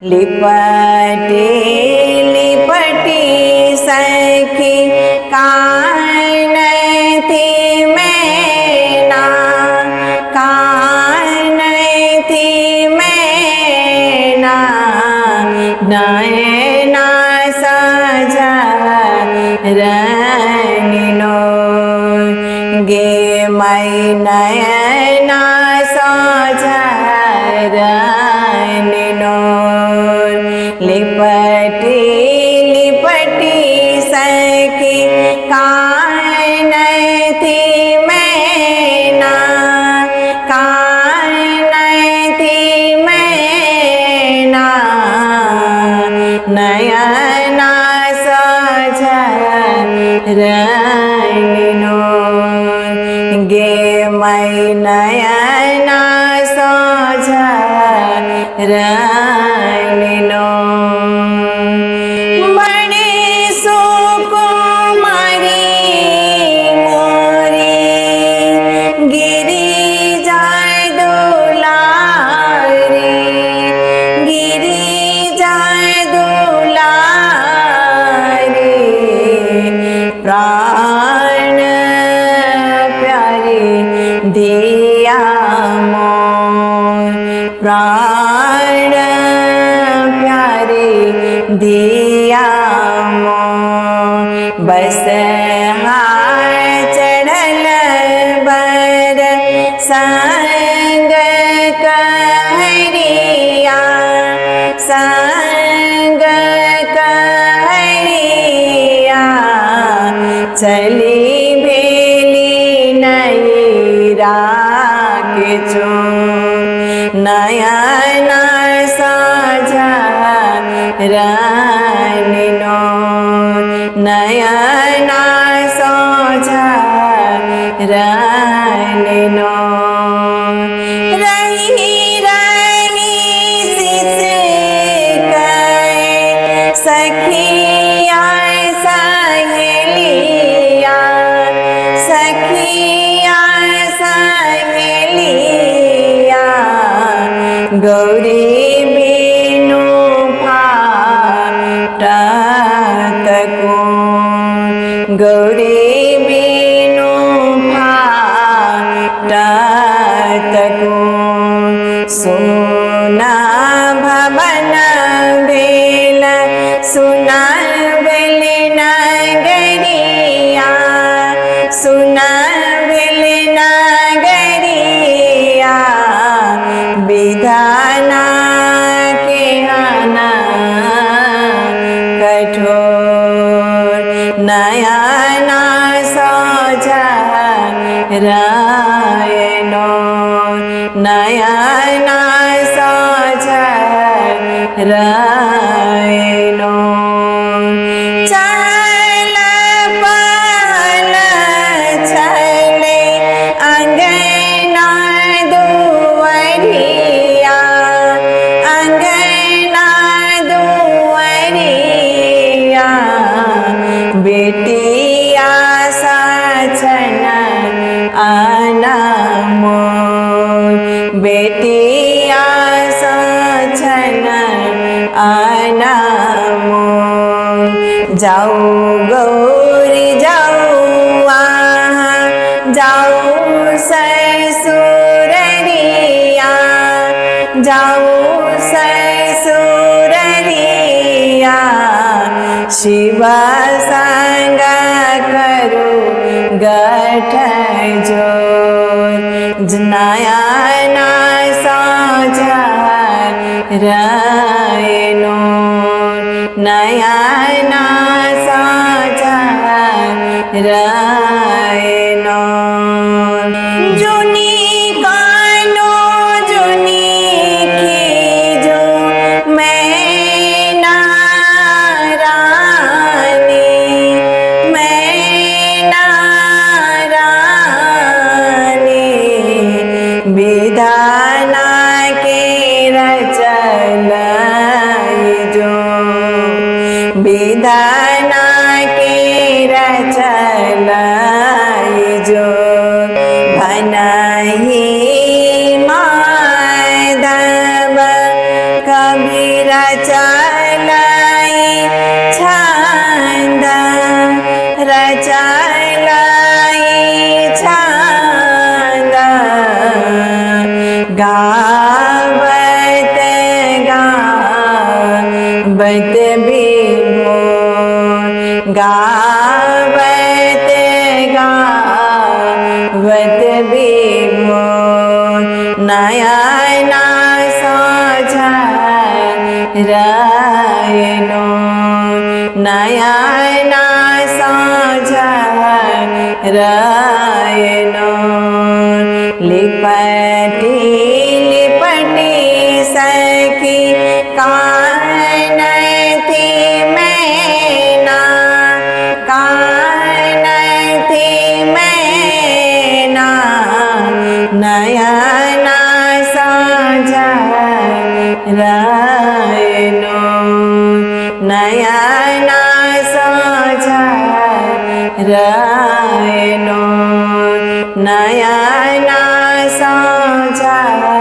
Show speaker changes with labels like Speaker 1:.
Speaker 1: लिपटी लिपटी सखी कान थी मैना, कान थी मैना, नयना सजा रनिनो गे मई नयना सजा रनिनो। लिपटी लिपटी सखी कान थी मैना, कान थी मैना, नयना सजा रनिनो गे मई नयना सजा रनिनो। बड़ी सुकुमारी मोरी गिरी जाय दुलारी, गिरी जाय दुलारी, प्राण प्यारी दिया मोर, प्राण प्यारी दिया मोर। बस हाय चढ़ल बर संग कहरिया, संग कहरिया, चली भेली नैरा के चोर, नयना सजा रनिनो, नयना सजा रनिनो। रही रही सिसकाए सखिया सहेलिया, सखिया सहेलिया, गौरी बिनु फाटत कोन, गौरी बिनु फाटत कोन। सुना भवन भेल, सुना भेल नगरिया, सुना भेल नगरिया, विधाना के आना कठोर, नयना सजा रनिनो, नयना सजा रनिनो। चल पहल चले अंगना दुआरिया, अंगना दुआरिया, बेटिया साचन अनमोल, बेटिया साचन अनमोल। जाऊ गौरी जाऊ वहाँ, जाऊ ससुररिया, जाऊ ससुररिया, शिव संग करू गठ जोर, नयना सजा रनिनो, नयना सजा रनिनो। जुनी कानो जुनी खीजो मैना रानी, मैना रानी, विधाना के रचल जो, विधाना के रचल जो, भनहि माधव कबीरा रचलाई छंद रचलाई छंद गावत गावत विभोर गावत गावत विभोर नयन सोझरायनो नयन सोझरायनो लिपटी लिपटी सखी कानथी मैना कानथी मैना नयन सोझरायनो नयन सोझरायनो नयन सोझरायनो